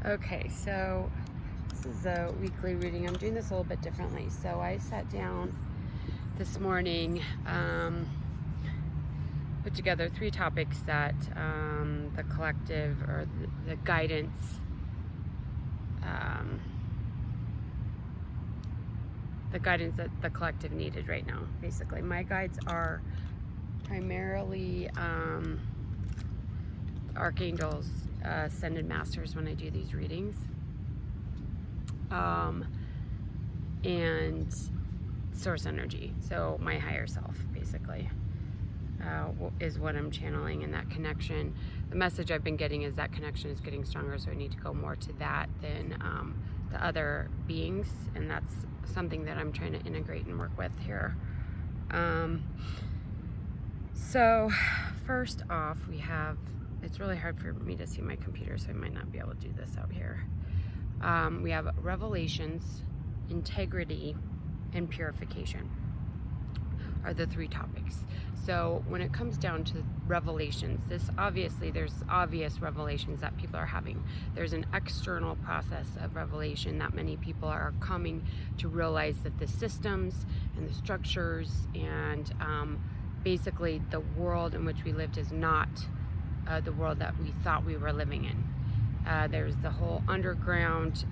Okay, so this is a weekly reading. I'm doing this a little bit differently. So I sat down this morning, put together 3 topics that the collective or the guidance, that the collective needed right now. Basically, my guides are primarily archangels, ascended masters when I do these readings, and source energy. So my higher self, basically, is what I'm channeling, and that connection. The message I've been getting is that connection is getting stronger, so I need to go more to that than the other beings, and that's something that I'm trying to integrate and work with here. So first off, we have, it's really hard for me to see my computer, so I might not be able to do this out here. We have revelations, integrity, and purification are the 3 topics. So when it comes down to revelations, there's obvious revelations that people are having. There's an external process of revelation that many people are coming to realize that the systems and the structures and basically the world in which we lived is not the world that we thought we were living in. There's the whole underground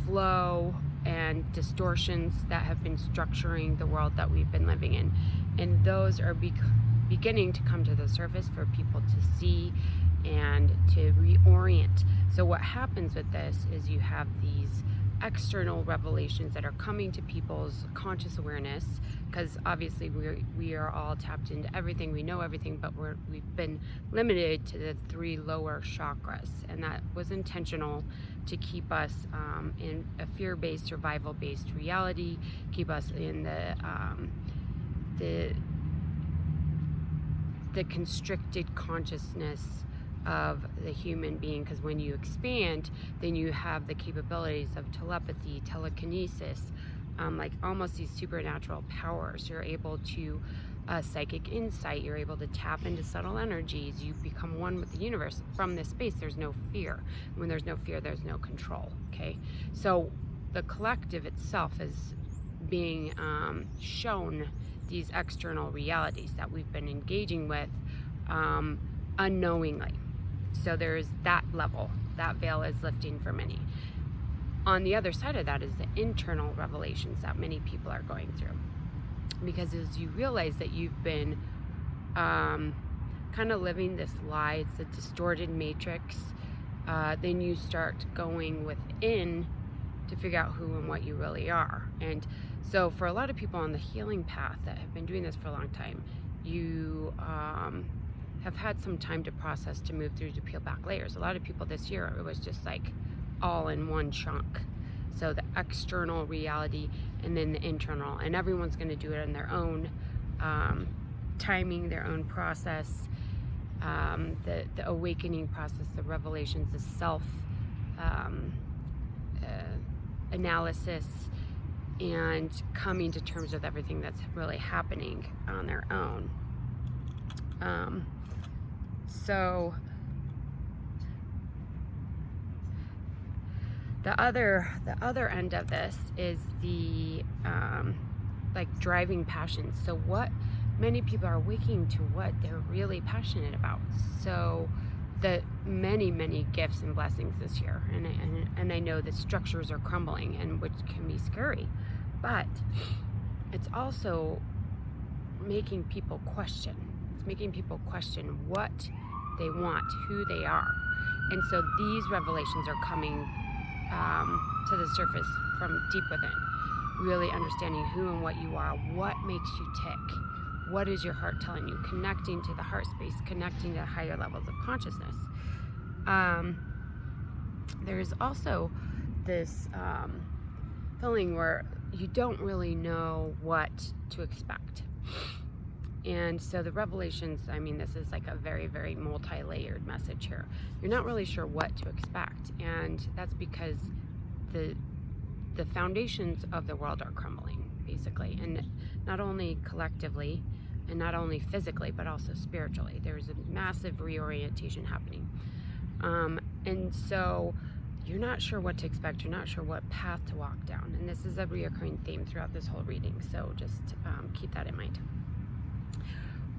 flow and distortions that have been structuring the world that we've been living in, and those are beginning to come to the surface for people to see and to reorient. So what happens with this is you have these external revelations that are coming to people's conscious awareness, because obviously we are all tapped into everything, we know everything, but we've been limited to the 3 lower chakras, and that was intentional to keep us in a fear-based, survival-based reality, keep us in the constricted consciousness of the human being, because when you expand, then you have the capabilities of telepathy, telekinesis, like almost these supernatural powers. You're able to psychic insight, you're able to tap into subtle energies, you become one with the universe. From this space, there's no fear. When there's no fear, there's no control. Okay, so the collective itself is being shown these external realities that we've been engaging with unknowingly. So there's that level, that veil is lifting for many. On the other side of that is the internal revelations that many people are going through. Because as you realize that you've been kind of living this lie, it's a distorted matrix, then you start going within to figure out who and what you really are. And so for a lot of people on the healing path that have been doing this for a long time, you have had some time to process, to move through, to peel back layers. A lot of people this year, it was just like all in one chunk. So the external reality and then the internal, and everyone's going to do it in their own timing, their own process, the awakening process, the revelations, the self analysis, and coming to terms with everything that's really happening on their own. So the other end of this is the like driving passion. So what many people are waking to what they're really passionate about. So the many gifts and blessings this year, and I know the structures are crumbling, and which can be scary, but it's also making people question. It's making people question what they want, who they are. And so these revelations are coming to the surface from deep within, really understanding who and what you are, what makes you tick, what is your heart telling you, connecting to the heart space, connecting to higher levels of consciousness. There's also this feeling where you don't really know what to expect. And so the revelations, I mean, this is like a very multi-layered message here. You're not really sure what to expect, and that's because the foundations of the world are crumbling, basically, and not only collectively and not only physically, but also spiritually. There's a massive reorientation happening. And so you're not sure what to expect. You're not sure what path to walk down. And this is a reoccurring theme throughout this whole reading. So just keep that in mind.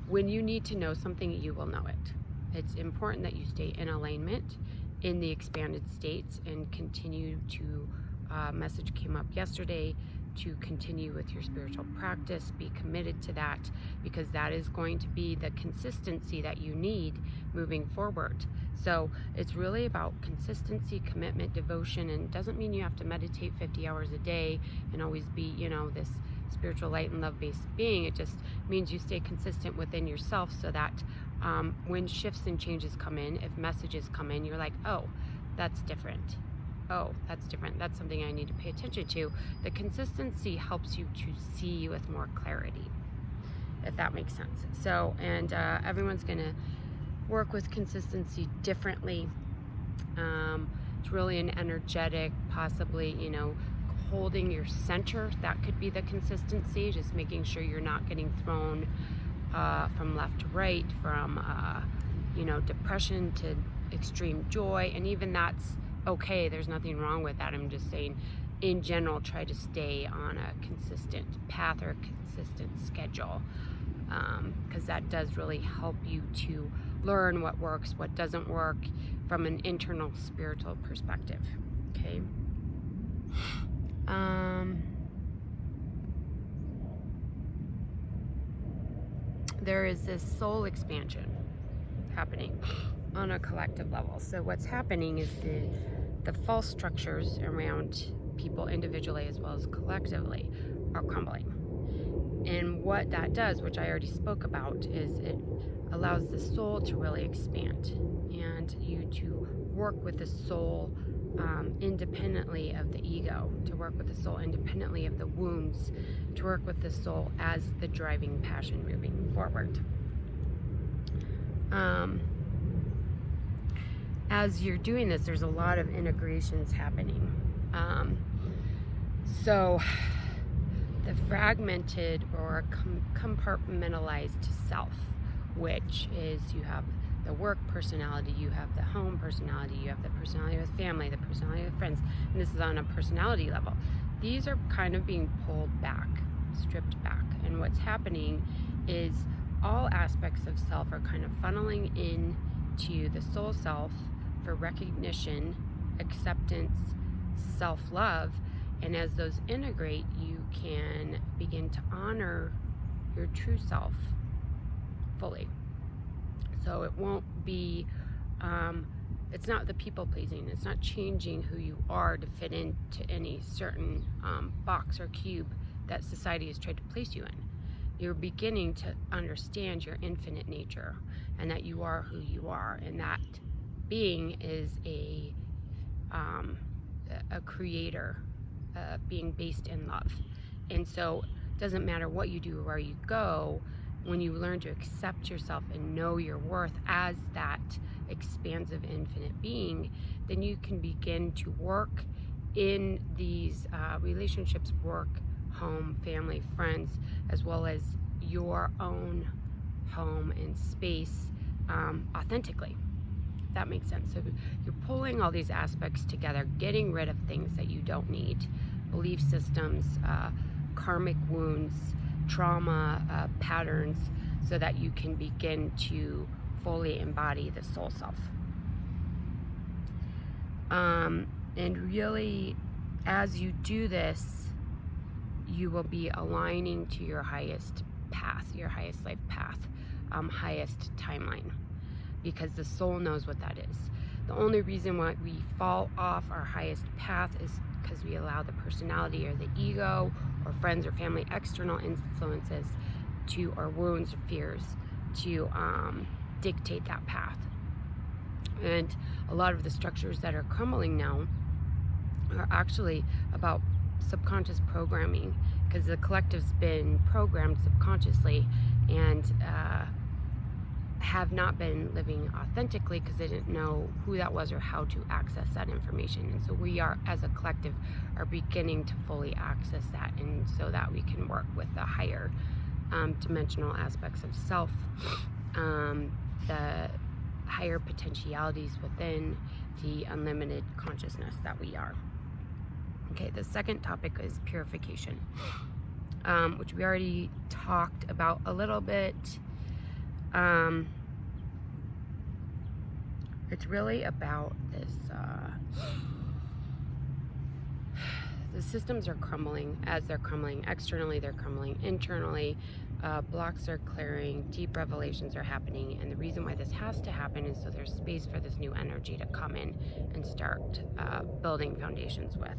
When you need to know something, you will know it. It's important that you stay in alignment in the expanded states and continue to, message came up yesterday, to continue with your spiritual practice. Be committed to that, because that is going to be the consistency that you need moving forward. So it's really about consistency, commitment, devotion, and it doesn't mean you have to meditate 50 hours a day and always be, this spiritual light and love-based being. It just means you stay consistent within yourself, so that when shifts and changes come in, if messages come in, you're like, oh, that's different. Oh, that's different. That's something I need to pay attention to. The consistency helps you to see with more clarity, if that makes sense. So, and everyone's going to work with consistency differently. It's really an energetic, possibly, holding your center. That could be the consistency, just making sure you're not getting thrown from left to right, from, depression to extreme joy. And even that's okay. There's nothing wrong with that. I'm just saying, in general, try to stay on a consistent path or a consistent schedule, because that does really help you to learn what works, what doesn't work from an internal spiritual perspective. Okay. There is this soul expansion happening on a collective level. So what's happening is the false structures around people individually as well as collectively are crumbling. And what that does, which I already spoke about, is it allows the soul to really expand, and you to work with the soul independently of the ego, to work with the soul independently of the wounds, to work with the soul as the driving passion moving forward. As you're doing this, there's a lot of integrations happening. So the fragmented or compartmentalized self, which is you have the work personality, you have the home personality, you have the personality with family, the personality with friends, and this is on a personality level. These are kind of being pulled back, stripped back, and what's happening is all aspects of self are kind of funneling into the soul self for recognition, acceptance, self-love, and as those integrate, you can begin to honor your true self fully. So it won't be, it's not the people pleasing, it's not changing who you are to fit into any certain box or cube that society has tried to place you in. You're beginning to understand your infinite nature, and that you are who you are, and that being is a creator, being based in love. And so it doesn't matter what you do or where you go. When you learn to accept yourself and know your worth as that expansive infinite being, then you can begin to work in these relationships, work, home, family, friends, as well as your own home and space authentically. If that makes sense. So you're pulling all these aspects together, getting rid of things that you don't need, belief systems, karmic wounds, trauma patterns, so that you can begin to fully embody the soul self. And really, as you do this, you will be aligning to your highest path, your highest life path, highest timeline, because the soul knows what that is. The only reason why we fall off our highest path is because we allow the personality or the ego or friends or family, external influences to, or wounds or fears to dictate that path. And a lot of the structures that are crumbling now are actually about subconscious programming, because the collective's been programmed subconsciously and have not been living authentically because they didn't know who that was or how to access that information. And so we are, as a collective, are beginning to fully access that, and so that we can work with the higher dimensional aspects of self, the higher potentialities within the unlimited consciousness that we are. Okay, the second topic is purification, which we already talked about a little bit. It's really about this, the systems are crumbling. As they're crumbling externally, they're crumbling internally. Blocks are clearing, deep revelations are happening, and the reason why this has to happen is so there's space for this new energy to come in and start building foundations with.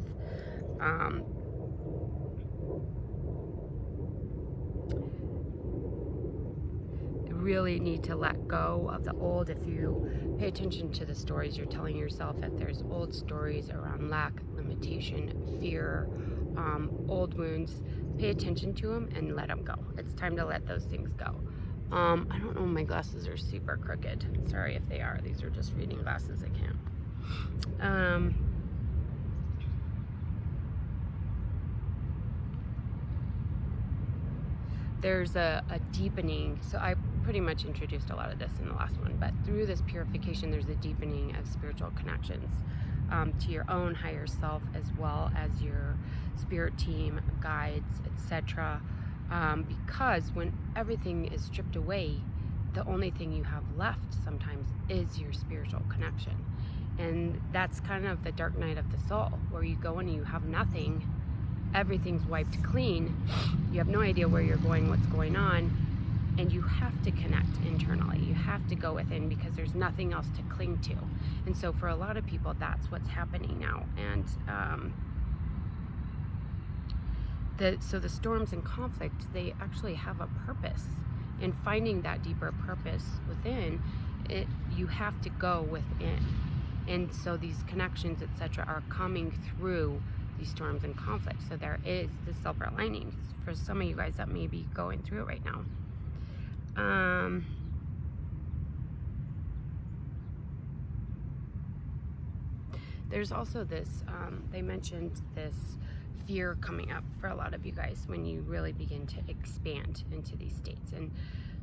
Really need to let go of the old. If you pay attention to the stories you're telling yourself, if there's old stories around lack, limitation, fear, old wounds, pay attention to them and let them go. It's time to let those things go. I don't know, my glasses are super crooked. Sorry if they are. These are just reading glasses. I can't. There's a deepening. So I pretty much introduced a lot of this in the last one, but through this purification, there's a deepening of spiritual connections to your own higher self, as well as your spirit team, guides, etc. Because when everything is stripped away, the only thing you have left sometimes is your spiritual connection. And that's kind of the dark night of the soul, where you go and you have nothing. Everything's wiped clean. You have no idea where you're going, what's going on, and you have to connect internally. You have to go within because there's nothing else to cling to. And so for a lot of people, that's what's happening now. And so the storms and conflict, they actually have a purpose. And finding that deeper purpose within it, you have to go within. And so these connections, etc., are coming through these storms and conflicts. So there is the silver lining for some of you guys that may be going through it right now. There's also this, they mentioned this fear coming up for a lot of you guys when you really begin to expand into these states. And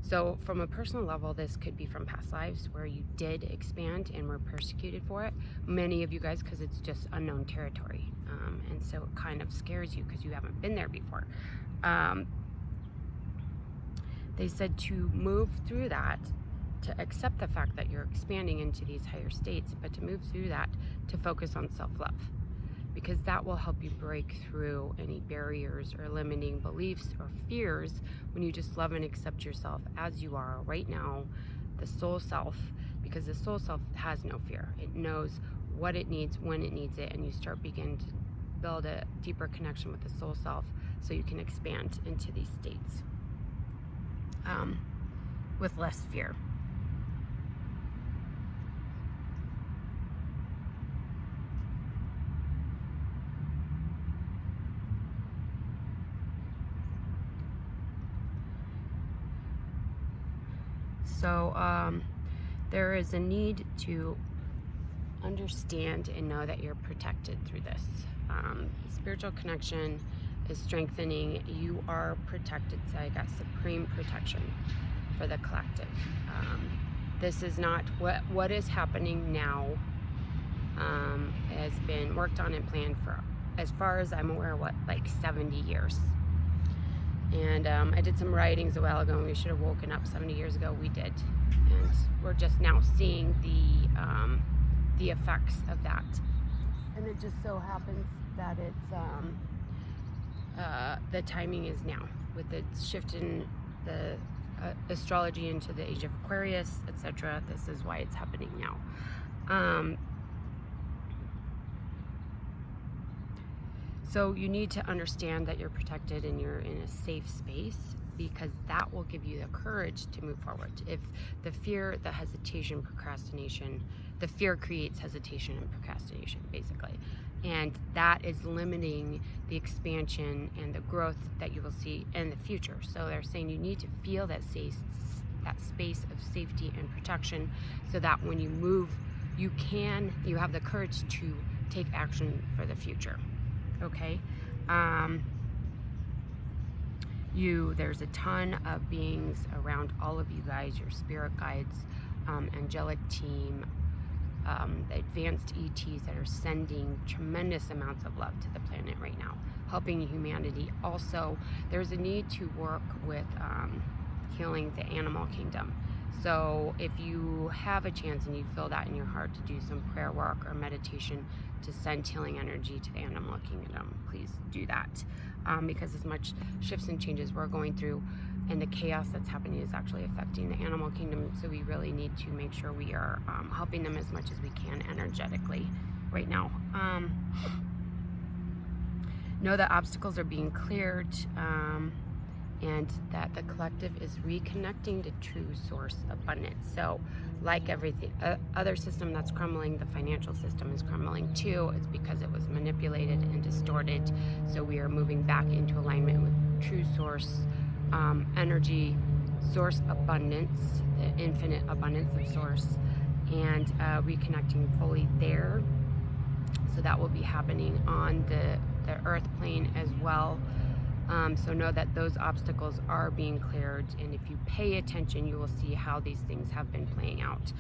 so from a personal level, this could be from past lives where you did expand and were persecuted for it. Many of you guys, because it's just unknown territory. And so it kind of scares you because you haven't been there before. They said to move through that, to accept the fact that you're expanding into these higher states, but to move through that, to focus on self-love. Because that will help you break through any barriers or limiting beliefs or fears when you just love and accept yourself as you are right now, the soul self, because the soul self has no fear. It knows what it needs, when it needs it, and you start begin to build a deeper connection with the soul self so you can expand into these states with less fear. So there is a need to understand and know that you're protected through this. Spiritual connection is strengthening. You are protected. So I got supreme protection for the collective. This is not what is happening now. Has been worked on and planned for, as far as I'm aware, like 70 years. And I did some writings a while ago, and we should have woken up 70 years ago. We did, and we're just now seeing the effects of that. And it just so happens that it's the timing is now, with the shift in the astrology into the age of Aquarius, etc. This is why it's happening now. So you need to understand that you're protected and you're in a safe space, because that will give you the courage to move forward. If the fear, the hesitation, procrastination, the fear creates hesitation and procrastination, basically. And that is limiting the expansion and the growth that you will see in the future. So they're saying you need to feel that space of safety and protection, so that when you move, you have the courage to take action for the future. Okay, there's a ton of beings around all of you guys, your spirit guides, angelic team, the advanced ETs that are sending tremendous amounts of love to the planet right now, helping humanity. Also, there's a need to work with healing the animal kingdom. So if you have a chance and you feel that in your heart to do some prayer work or meditation to send healing energy to the animal kingdom, please do that, because as much shifts and changes we're going through and the chaos that's happening is actually affecting the animal kingdom. So we really need to make sure we are helping them as much as we can energetically right now. Know that obstacles are being cleared, and that the collective is reconnecting to true source abundance. So like everything other system that's crumbling, the financial system is crumbling too. It's because it was manipulated and distorted. So we are moving back into alignment with true source energy, source abundance, the infinite abundance of source, and reconnecting fully there. So that will be happening on the earth plane as well. So know that those obstacles are being cleared, and if you pay attention, you will see how these things have been playing out.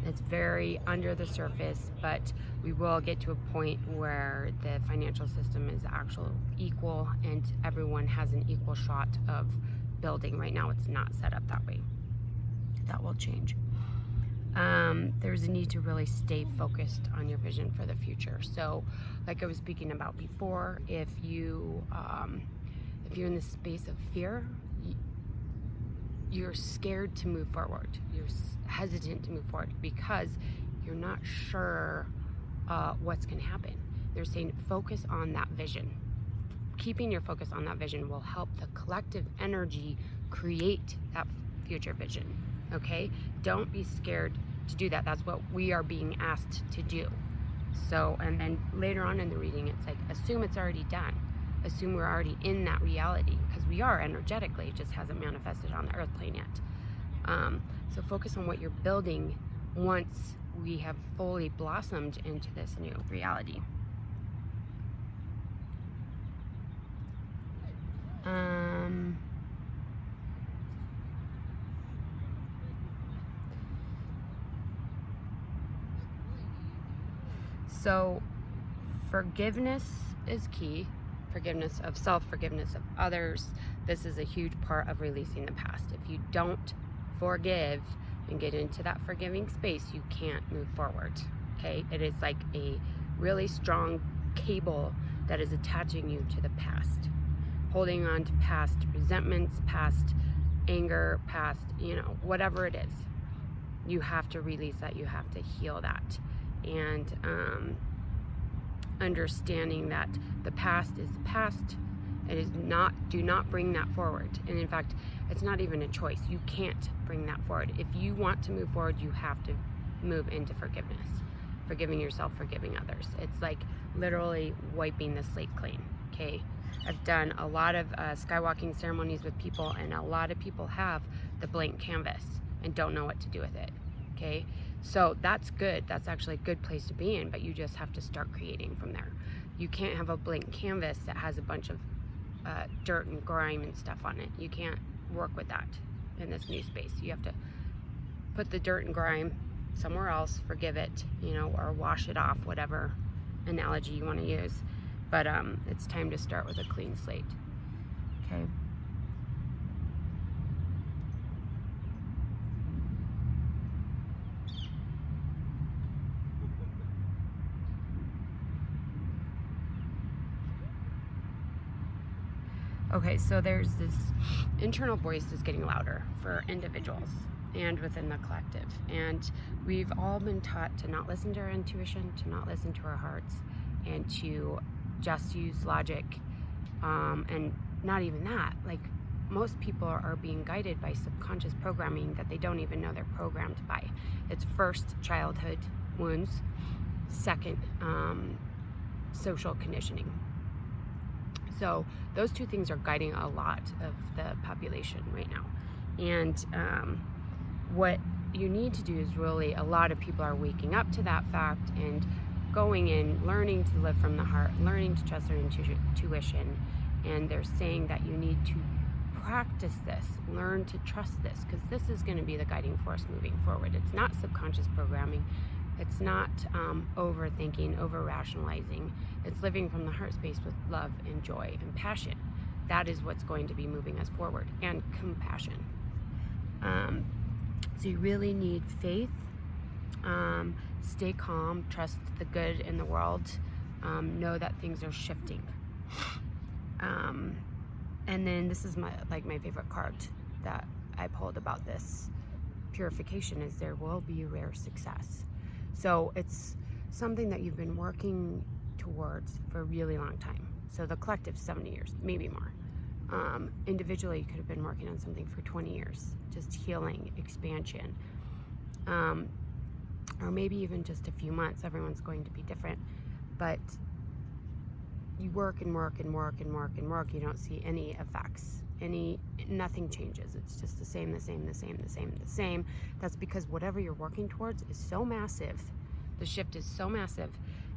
It's very under the surface, but we will get to a point where the financial system is actually equal and everyone has an equal shot of building. Right now it's not set up that way. That will change. There's a need to really stay focused on your vision for the future. So like I was speaking about before, if you're in the space of fear, you're scared to move forward. You're hesitant to move forward because you're not sure what's going to happen. They're saying focus on that vision. Keeping your focus on that vision will help the collective energy create that future vision. Okay? Don't be scared to do that. That's what we are being asked to do. So, and then later on in the reading, it's like, assume it's already done. Assume we're already in that reality, because we are energetically, it just hasn't manifested on the earth plane yet. So focus on what you're building once we have fully blossomed into this new reality. So forgiveness is key. Forgiveness of self, forgiveness of others. This is a huge part of releasing the past. If you don't forgive and get into that forgiving space, you can't move forward. Okay? It is like a really strong cable that is attaching you to the past. Holding on to past resentments, past anger, past, whatever it is. You have to release that. You have to heal that. And understanding that the past is the past. It is not, do not bring that forward. And in fact, it's not even a choice. You can't bring that forward. If you want to move forward, you have to move into forgiveness. Forgiving yourself, forgiving others. It's like literally wiping the slate clean, okay? I've done a lot of skywalking ceremonies with people, and a lot of people have the blank canvas and don't know what to do with it, okay? So that's good. That's actually a good place to be in, but you just have to start creating from there. You can't have a blank canvas that has a bunch of dirt and grime and stuff on it. You can't work with that in this new space. You have to put the dirt and grime somewhere else, forgive it, or wash it off, whatever analogy you want to use. But it's time to start with a clean slate. Okay. Okay, so there's this internal voice that's getting louder for individuals and within the collective. And we've all been taught to not listen to our intuition, to not listen to our hearts, and to just use logic. And not even that. Like, most people are being guided by subconscious programming that they don't even know they're programmed by. It's first, childhood wounds. Second, social conditioning. So those two things are guiding a lot of the population right now. And what you need to do is really, a lot of people are waking up to that fact and going in, learning to live from the heart, learning to trust their intuition. And they're saying that you need to practice this, learn to trust this, because this is going to be the guiding force moving forward. It's not subconscious programming. It's not overthinking, over-rationalizing. It's living from the heart space with love and joy and passion. That is what's going to be moving us forward, and compassion. So you really need faith. Stay calm, trust the good in the world, know that things are shifting. And then this is my favorite card that I pulled about this purification is there will be rare success. So it's something that you've been working towards for a really long time. So the collective 70 years, maybe more. Individually, you could have been working on something for 20 years, just healing, expansion, or maybe even just a few months. Everyone's going to be different, but you work and work and work and work and work. You don't see any effects. Nothing changes. It's just the same. That's because whatever you're working towards is so massive. The shift is so massive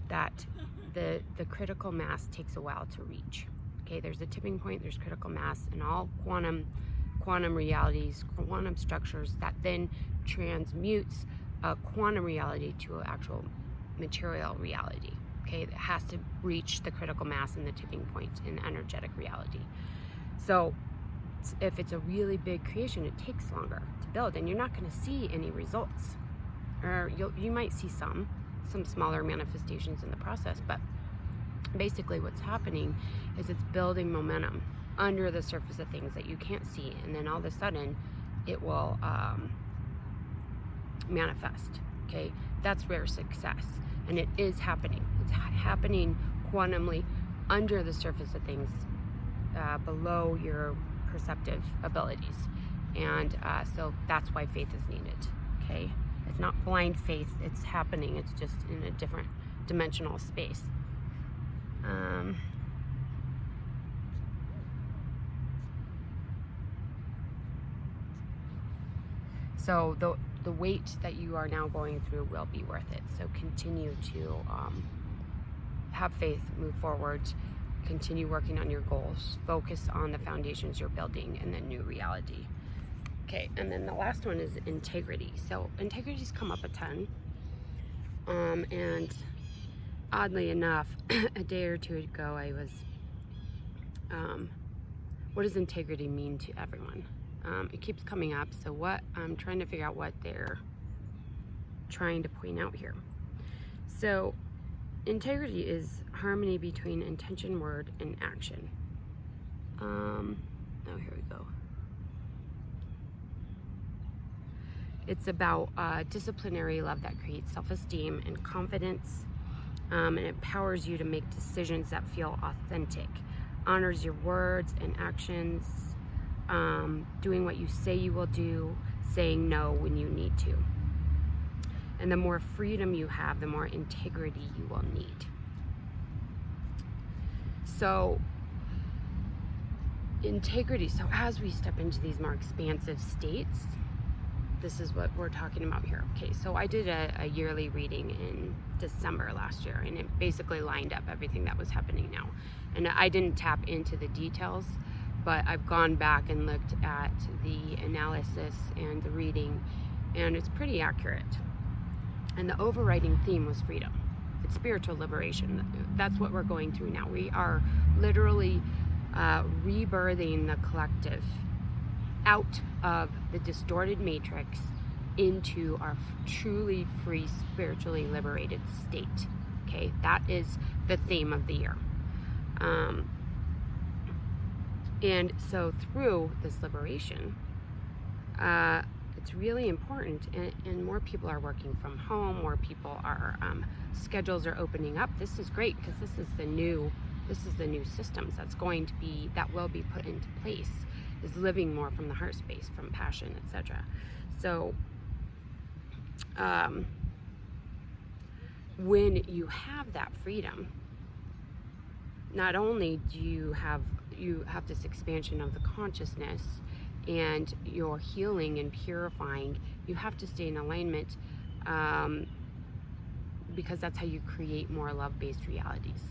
that the critical mass takes a while to reach. Okay, there's a tipping point, there's critical mass, and all quantum realities, quantum structures that then transmutes a quantum reality to an actual material reality. Okay, it has to reach the critical mass and the tipping point in energetic reality. So if it's a really big creation, it takes longer to build, and you're not going to see any results, or you might see some smaller manifestations in the process, but basically what's happening is it's building momentum under the surface of things that you can't see, and then all of a sudden it will manifest. Okay, that's rare success, and it is happening. It's happening quantumly under the surface of things, below your perceptive abilities, and so that's why faith is needed. Okay, it's not blind faith, it's happening, it's just in a different dimensional space. So the weight that you are now going through will be worth it. So continue to have faith, move forward, continue working on your goals, focus on the foundations you're building and the new reality. Okay, and then the last one is integrity. So integrity's come up a ton, and oddly enough, a day or two ago, I was, what does integrity mean to everyone? It keeps coming up, so what I'm trying to figure out what they're trying to point out here. So integrity is harmony between intention, word, and action. Oh, here we go. It's about disciplinary love that creates self-esteem and confidence, and it empowers you to make decisions that feel authentic, honors your words and actions, doing what you say you will do, saying no when you need to. And the more freedom you have, the more integrity you will need. So integrity, so as we step into these more expansive states, this is what we're talking about here. Okay, so I did a yearly reading in December last year, and it basically lined up everything that was happening now. And I didn't tap into the details, but I've gone back and looked at the analysis and the reading, and it's pretty accurate. And the overriding theme was freedom. It's spiritual liberation. That's what we're going through now. We are literally rebirthing the collective out of the distorted matrix into our truly free, spiritually liberated state. Okay, that is the theme of the year. And so through this liberation, it's really important, and more people are working from home, more people are, schedules are opening up. This is great, because this is the new systems that will be put into place, is living more from the heart space, from passion, etc. So when you have that freedom, not only do you have this expansion of the consciousness and you're healing and purifying, you have to stay in alignment, because that's how you create more love-based realities.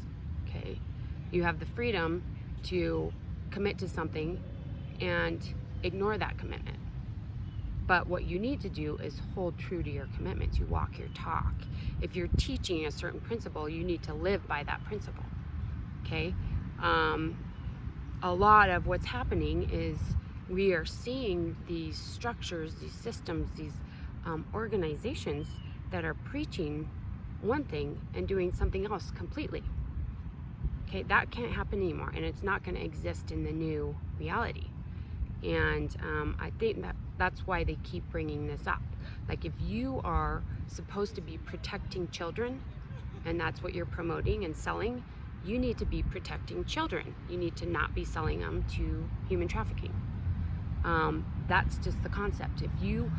Okay, you have the freedom to commit to something and ignore that commitment. But what you need to do is hold true to your commitments. You walk your talk. If you're teaching a certain principle, you need to live by that principle. Okay? A lot of what's happening is we are seeing these structures, these systems, these organizations that are preaching one thing and doing something else completely. Okay, that can't happen anymore, and it's not going to exist in the new reality. And I think that's why they keep bringing this up. Like, if you are supposed to be protecting children, and that's what you're promoting and selling, you need to be protecting children. You need to not be selling them to human trafficking. That's just the concept. If you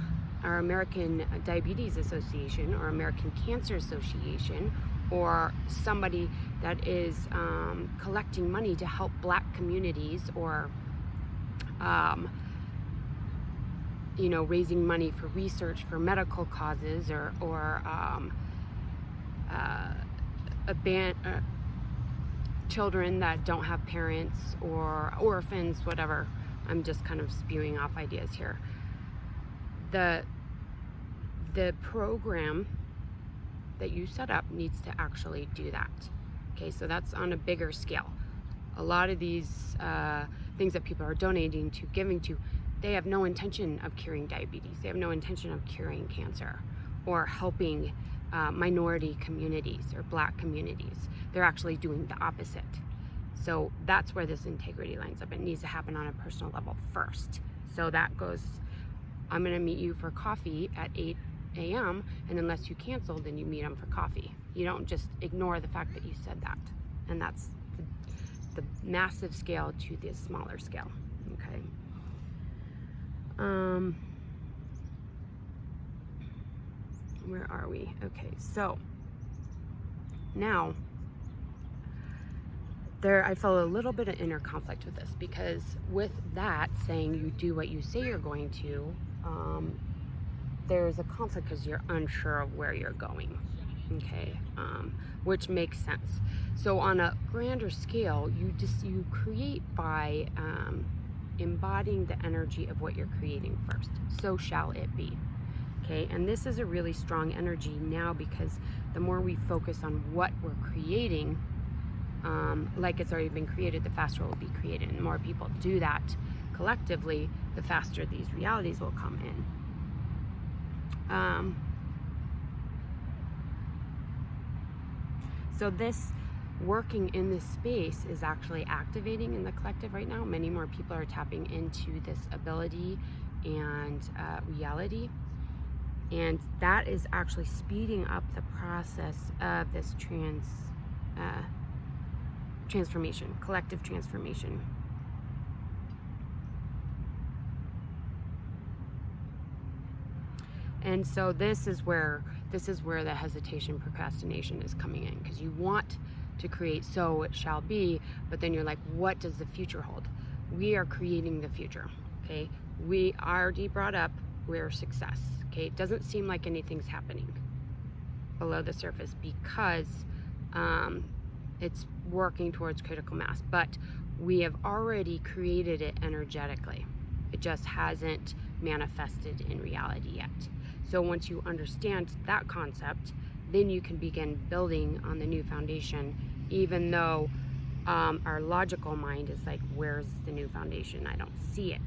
are American Diabetes Association or American Cancer Association, or somebody that is collecting money to help Black communities, or raising money for research for medical causes, or children that don't have parents, or orphans, whatever. I'm just kind of spewing off ideas here. The program that you set up needs to actually do that. Okay, so that's on a bigger scale. A lot of these things that people are donating to, giving to, they have no intention of curing diabetes. They have no intention of curing cancer or helping minority communities or Black communities. They're actually doing the opposite. So that's where this integrity lines up. It needs to happen on a personal level first. So that goes, I'm going to meet you for coffee at 8 a.m. and unless you cancel, then you meet them for coffee. You don't just ignore the fact that you said that. And that's the massive scale to the smaller scale. Okay. Where are we? Okay, so now I felt a little bit of inner conflict with this, because with that saying you do what you say you're going to, there's a conflict because you're unsure of where you're going. Okay, which makes sense. So on a grander scale, you create by embodying the energy of what you're creating first. So shall it be. Okay, and this is a really strong energy now, because the more we focus on what we're creating, like it's already been created, the faster it will be created. And the more people do that collectively, the faster these realities will come in. So this working in this space is actually activating in the collective right now. Many more people are tapping into this ability and reality. And that is actually speeding up the process of this transformation, collective transformation. And so this is where the hesitation, procrastination is coming in, because you want to create so it shall be, but then you're like, what does the future hold? We are creating the future. Okay, we already brought up we're success. Okay, it doesn't seem like anything's happening below the surface, because it's working towards critical mass, but we have already created it energetically. It just hasn't manifested in reality yet. So once you understand that concept, then you can begin building on the new foundation, even though our logical mind is like, where's the new foundation? I don't see it.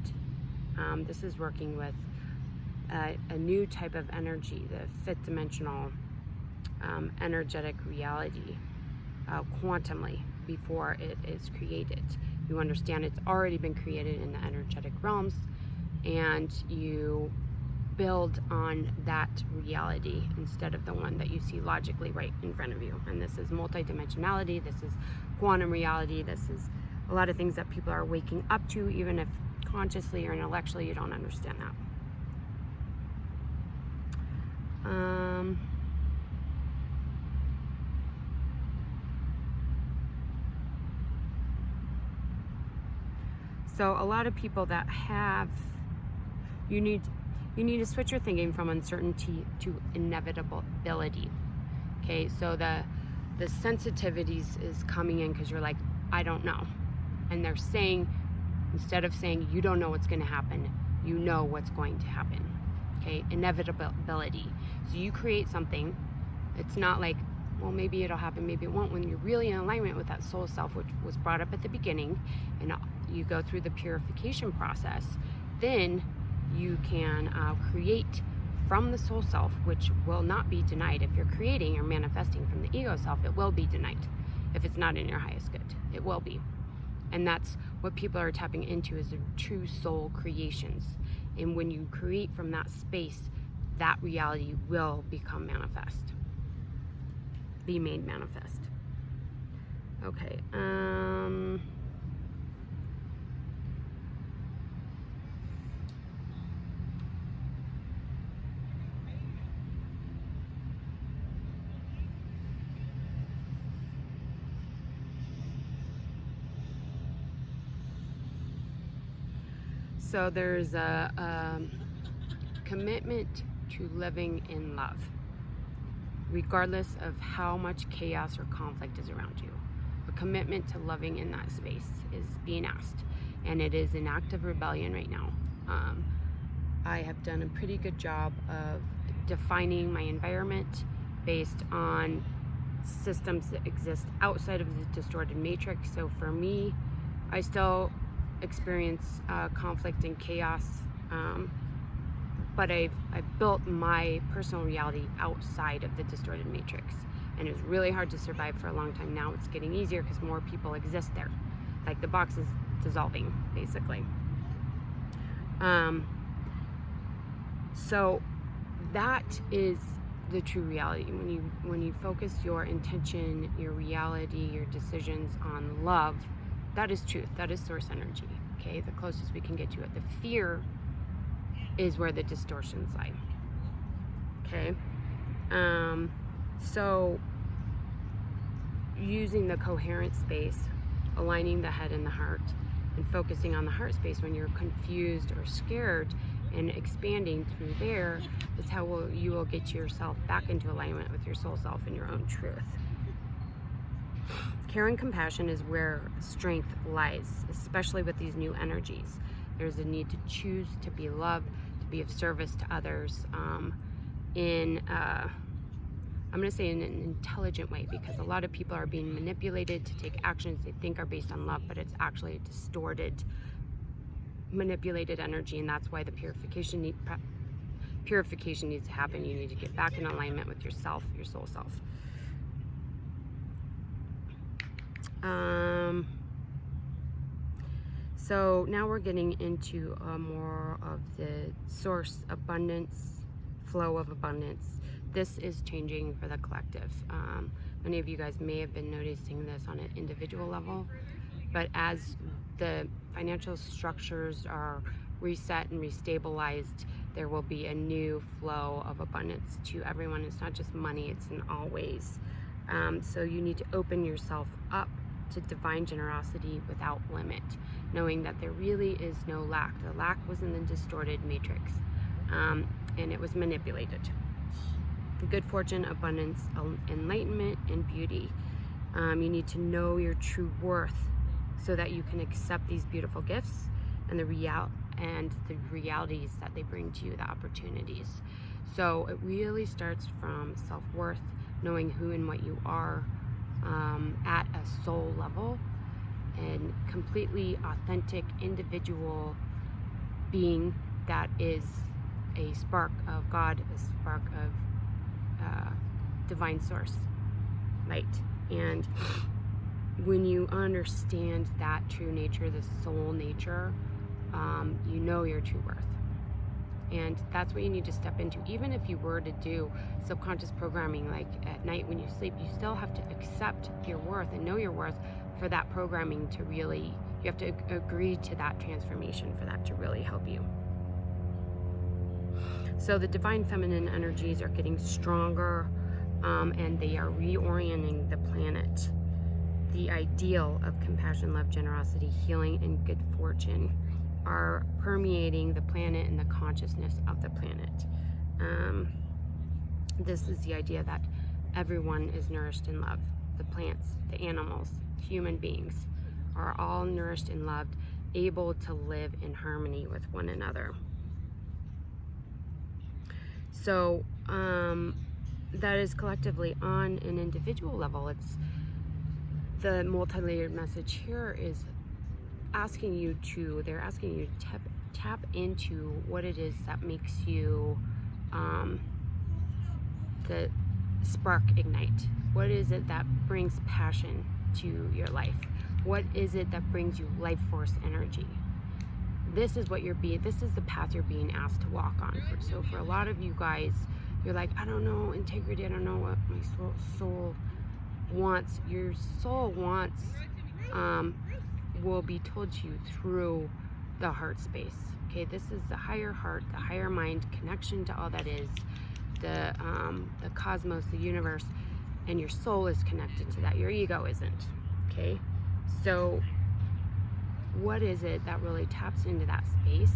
This is working with a new type of energy, the fifth dimensional energetic reality, quantumly, before it is created. You understand it's already been created in the energetic realms, and you build on that reality instead of the one that you see logically right in front of you. And this is multidimensionality, this is quantum reality, this is a lot of things that people are waking up to, even if consciously or intellectually you don't understand that. So a lot of people that have, you need to switch your thinking from uncertainty to inevitability. Okay, so the sensitivities is coming in because you're like, I don't know. And they're saying, Instead of saying you don't know what's going to happen, you know what's going to happen. Okay, inevitability. So you create something. It's not like, well, maybe it'll happen, maybe it won't. When you're really in alignment with that soul self, which was brought up at the beginning, and you go through the purification process, then you can create from the soul self, which will not be denied. If you're creating or manifesting from the ego self, it will be denied. If it's not in your highest good, it will be. And that's what people are tapping into, is their true soul creations. And when you create from that space, that reality will become manifest. Be made manifest. Okay. So there's a commitment to living in love, regardless of how much chaos or conflict is around you. A commitment to loving in that space is being asked, and it is an act of rebellion right now. I have done a pretty good job of defining my environment based on systems that exist outside of the distorted matrix. So for me, I still experience conflict and chaos, but I've built my personal reality outside of the distorted matrix, and it was really hard to survive for a long time. Now it's getting easier because more people exist there. Like, the box is dissolving, basically. So that is the true reality. When you focus your intention, your reality, your decisions on love, that is truth. That is source energy. Okay, the closest we can get to it. The fear is where the distortions lie. Okay, so using the coherent space, aligning the head and the heart, and focusing on the heart space when you're confused or scared, and expanding through there is how you will get yourself back into alignment with your soul self and your own truth. Care and compassion is where strength lies, especially with these new energies. There's a need to choose to be loved, to be of service to others, I'm going to say in an intelligent way, because a lot of people are being manipulated to take actions they think are based on love, but it's actually a distorted, manipulated energy, and that's why the purification needs to happen. You need to get back in alignment with yourself, your soul self. So now we're getting into more of the source abundance, flow of abundance. This is changing for the collective. Many of you guys may have been noticing this on an individual level, but as the financial structures are reset and restabilized, there will be a new flow of abundance to everyone. It's not just money, it's in all ways. So you need to open yourself up to divine generosity without limit, knowing that there really is no lack. The lack was in the distorted matrix, and it was manipulated. Good fortune, abundance, enlightenment, and beauty. You need to know your true worth so that you can accept these beautiful gifts and the realities that they bring to you, the opportunities. So it really starts from self-worth, knowing who and what you are at a soul level, and completely authentic individual being that is a spark of God, a spark of divine source, light. And when you understand that true nature, the soul nature, you know your true worth. And that's what you need to step into. Even if you were to do subconscious programming, like at night when you sleep, you still have to accept your worth and know your worth for that programming to really, you have to agree to that transformation for that to really help you. So the divine feminine energies are getting stronger, and they are reorienting the planet. The ideal of compassion, love, generosity, healing, and good fortune are permeating the planet and the consciousness of the planet. This is the idea that everyone is nourished in love. The plants, the animals, human beings are all nourished and loved, able to live in harmony with one another. So that is collectively on an individual level. It's the multi-layered message here is asking you to tap into what it is that makes you the spark ignite. What is it that brings passion to your life? What is it that brings you life force energy? This is what this is the path you're being asked to walk on. So for a lot of you guys, you're like, I don't know integrity, I don't know what my soul wants. Your soul wants will be told to you through the heart space. Okay, this is the higher heart, the higher mind, connection to all that is, the cosmos, the universe, and your soul is connected to that. Your ego isn't. Okay, so what is it that really taps into that space?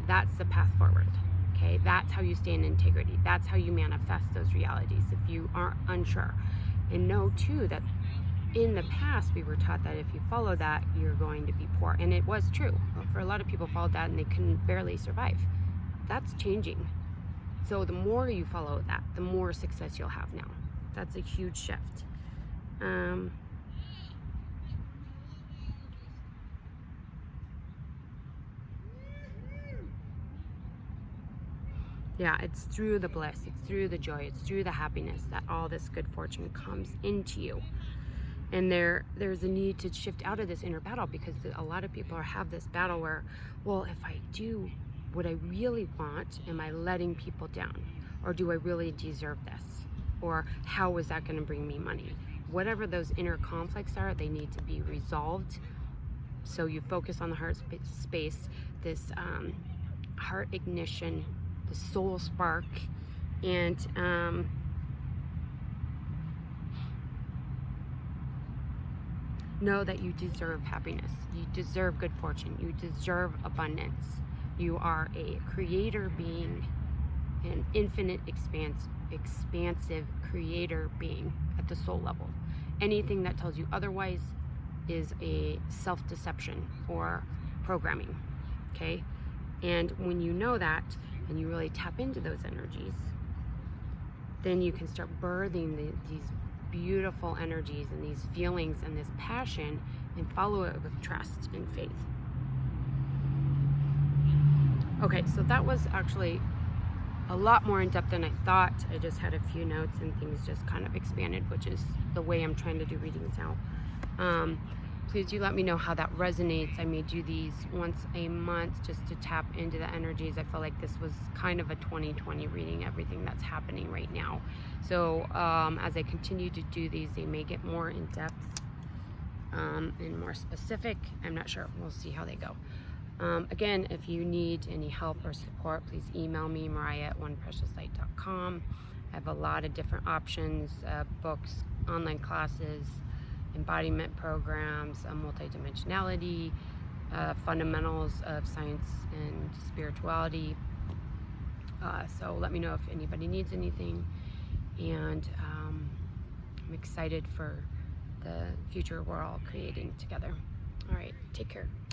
That's the path forward. Okay, that's how you stay in integrity. That's how you manifest those realities if you aren't unsure. And know too that in the past we were taught that if you follow that, you're going to be poor. And it was true. For a lot of people followed that and they couldn't barely survive. That's changing. So the more you follow that, the more success you'll have now. That's a huge shift. Yeah, it's through the bliss, it's through the joy, it's through the happiness that all this good fortune comes into you. And there's a need to shift out of this inner battle, because a lot of people have this battle where, well, if I do what I really want, am I letting people down? Or do I really deserve this? Or how is that going to bring me money? Whatever those inner conflicts are, they need to be resolved. So you focus on the heart space, this heart ignition, the soul spark, and know that you deserve happiness. You deserve good fortune. You deserve abundance. You are a creator being, an infinite expansive creator being at the soul level. Anything that tells you otherwise is a self-deception or programming. Okay? And when you know that and you really tap into those energies, then you can start birthing these beautiful energies and these feelings and this passion, and follow it with trust and faith. Okay, so that was actually a lot more in depth than I thought. I just had a few notes and things just kind of expanded, which is the way I'm trying to do readings now. Please do let me know how that resonates. I may do these once a month just to tap into the energies. I feel like this was kind of a 2020 reading, everything that's happening right now. So as I continue to do these, they may get more in depth and more specific. I'm not sure. We'll see how they go. Again, if you need any help or support, please email me, mariah@onepreciouslight.com. I have a lot of different options, books, online classes, embodiment programs, multidimensionality, fundamentals of science and spirituality. So let me know if anybody needs anything, and I'm excited for the future we're all creating together. All right, take care.